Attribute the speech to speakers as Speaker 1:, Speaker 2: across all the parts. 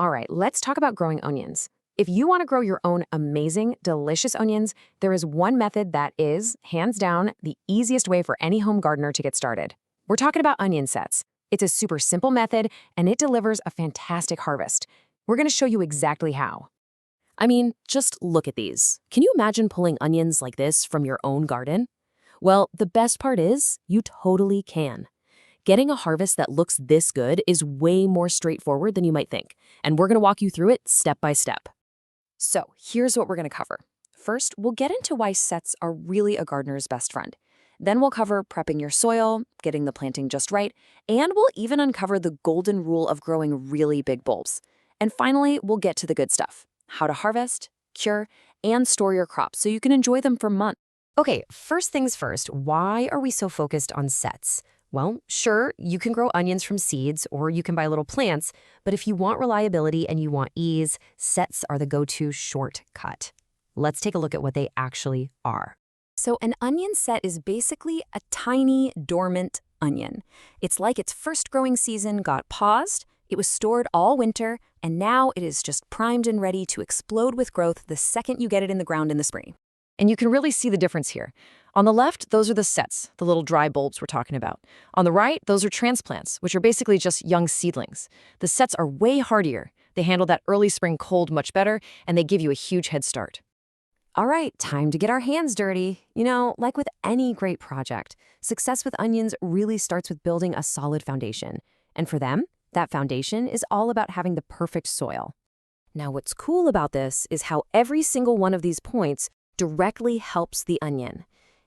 Speaker 1: All right, let's talk about growing onions. If you want to grow your own amazing, delicious onions, there is one method that is, hands down, the easiest way for any home gardener to get started. We're talking about onion sets. It's a super simple method, and it delivers a fantastic harvest. We're going to show you exactly how.
Speaker 2: I mean, just look at these. Can you imagine pulling onions like this from your own garden? Well, the best part is, you totally can. Getting a harvest that looks this good is way more straightforward than you might think, and we're going to walk you through it step by step.
Speaker 1: So, here's what we're going to cover. First, we'll get into why sets are really a gardener's best friend. Then we'll cover prepping your soil, getting the planting just right, and we'll even uncover the golden rule of growing really big bulbs. And finally, we'll get to the good stuff: how to harvest, cure, and store your crops so you can enjoy them for months.
Speaker 2: Okay, first things first, why are we so focused on sets? Well, sure, you can grow onions from seeds or you can buy little plants, but if you want reliability and you want ease, sets are the go-to shortcut. Let's take a look at what they actually are.
Speaker 1: So an onion set is basically a tiny, dormant onion. It's like its first growing season got paused, it was stored all winter, and now it is just primed and ready to explode with growth the second you get it in the ground in the spring.
Speaker 2: And you can really see the difference here. On the left, those are the sets, the little dry bulbs we're talking about. On the right, those are transplants, which are basically just young seedlings. The sets are way hardier. They handle that early spring cold much better, and they give you a huge head start.
Speaker 1: All right, time to get our hands dirty. You know, like with any great project, success with onions really starts with building a solid foundation. And for them, that foundation is all about having the perfect soil. Now, what's cool about this is how every single one of these points directly helps the onion.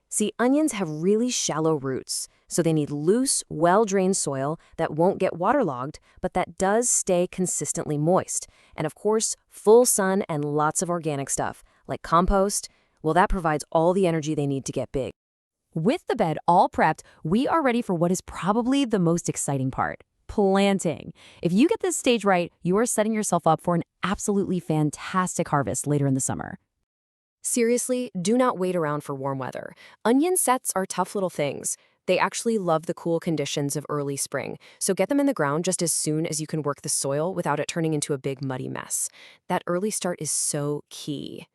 Speaker 1: See, onions have really shallow roots, so they need loose, well-drained soil that won't get waterlogged, but that does stay consistently moist. And of course, full sun and lots of organic stuff, like compost, well, that provides all the energy they need to get big. With the bed all prepped, we are ready for what is probably the most exciting part: planting. If you get this stage right, you are setting yourself up for an absolutely fantastic harvest later in the summer. Seriously, do not wait around for warm weather. Onion sets are tough little things. They actually love the cool conditions of early spring, so get them in the ground just as soon as you can work the soil without it turning into a big muddy mess. That early start is so key.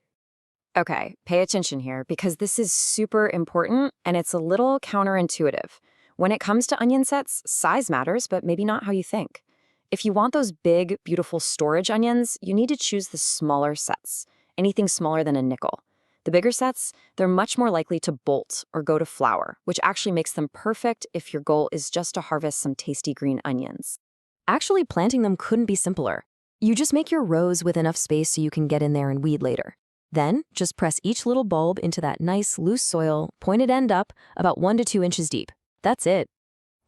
Speaker 3: Okay, pay attention here because this is super important and it's a little counterintuitive. When it comes to onion sets, size matters, but maybe not how you think. If you want those big, beautiful storage onions, you need to choose the smaller sets. Anything smaller than a nickel. The bigger sets, they're much more likely to bolt or go to flower, which actually makes them perfect if your goal is just to harvest some tasty green onions.
Speaker 1: Actually, planting them couldn't be simpler. You just make your rows with enough space so you can get in there and weed later. Then, just press each little bulb into that nice, loose soil, pointed end up, about 1 to 2 inches deep. That's it.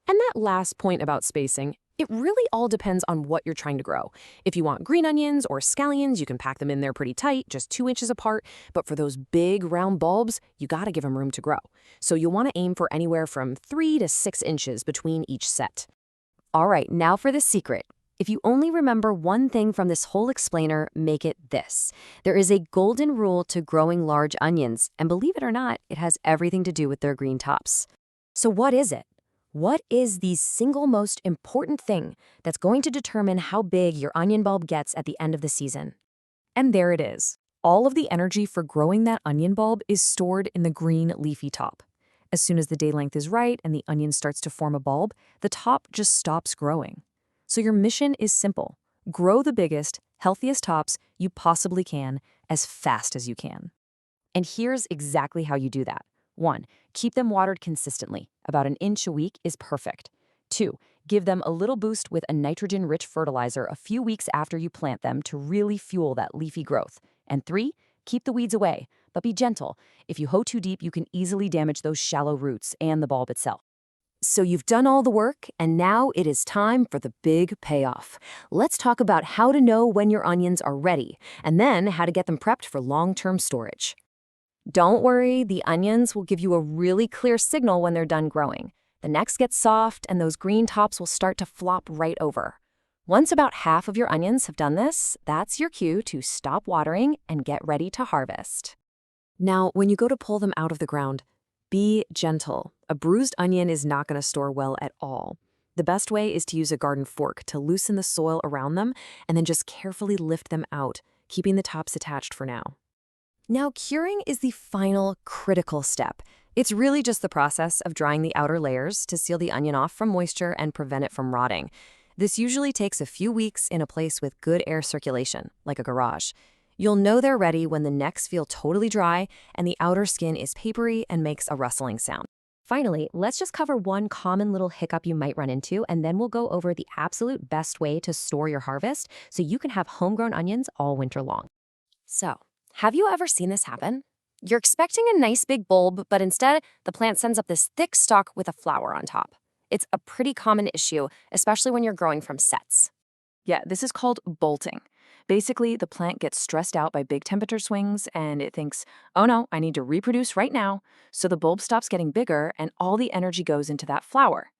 Speaker 1: And that last point about spacing, it really all depends on what you're trying to grow. If you want green onions or scallions, you can pack them in there pretty tight, just 2 inches apart. But for those big, round bulbs, you gotta give them room to grow. So you'll want to aim for anywhere from 3 to 6 inches between each set. All right, now for the secret. If you only remember one thing from this whole explainer, make it this. There is a golden rule to growing large onions, and believe it or not, it has everything to do with their green tops. So what is it? What is the single most important thing that's going to determine how big your onion bulb gets at the end of the season? And there it is. All of the energy for growing that onion bulb is stored in the green leafy top. As soon as the day length is right and the onion starts to form a bulb, the top just stops growing. So your mission is simple: grow the biggest, healthiest tops you possibly can as fast as you can. And here's exactly how you do that. 1. Keep them watered consistently. About 1 inch a week is perfect. 2. Give them a little boost with a nitrogen-rich fertilizer a few weeks after you plant them to really fuel that leafy growth. And 3. Keep the weeds away, but be gentle. If you hoe too deep, you can easily damage those shallow roots and the bulb itself. So you've done all the work, and now it is time for the big payoff. Let's talk about how to know when your onions are ready, and then how to get them prepped for long-term storage. Don't worry, the onions will give you a really clear signal when they're done growing. The necks get soft, and those green tops will start to flop right over. Once about half of your onions have done this, that's your cue to stop watering and get ready to harvest. Now, when you go to pull them out of the ground, be gentle. A bruised onion is not going to store well at all. The best way is to use a garden fork to loosen the soil around them and then just carefully lift them out, keeping the tops attached for now. Now, curing is the final critical step. It's really just the process of drying the outer layers to seal the onion off from moisture and prevent it from rotting. This usually takes a few weeks in a place with good air circulation, like a garage. You'll know they're ready when the necks feel totally dry and the outer skin is papery and makes a rustling sound.
Speaker 2: Finally, let's just cover one common little hiccup you might run into, and then we'll go over the absolute best way to store your harvest so you can have homegrown onions all winter long.
Speaker 3: So, have you ever seen this happen? You're expecting a nice big bulb, but instead, the plant sends up this thick stalk with a flower on top. It's a pretty common issue, especially when you're growing from sets.
Speaker 1: Yeah, this is called bolting. Basically, the plant gets stressed out by big temperature swings and it thinks, oh no, I need to reproduce right now. So the bulb stops getting bigger and all the energy goes into that flower.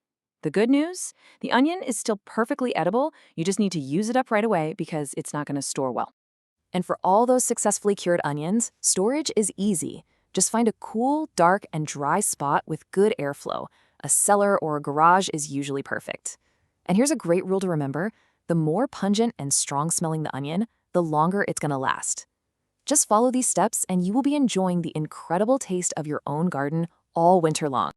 Speaker 1: The good news? The onion is still perfectly edible. You just need to use it up right away because it's not going to store well. And for all those successfully cured onions, storage is easy. Just find a cool, dark, and dry spot with good airflow. A cellar or a garage is usually perfect. And here's a great rule to remember. The more pungent and strong-smelling the onion, the longer it's going to last. Just follow these steps and you will be enjoying the incredible taste of your own garden all winter long.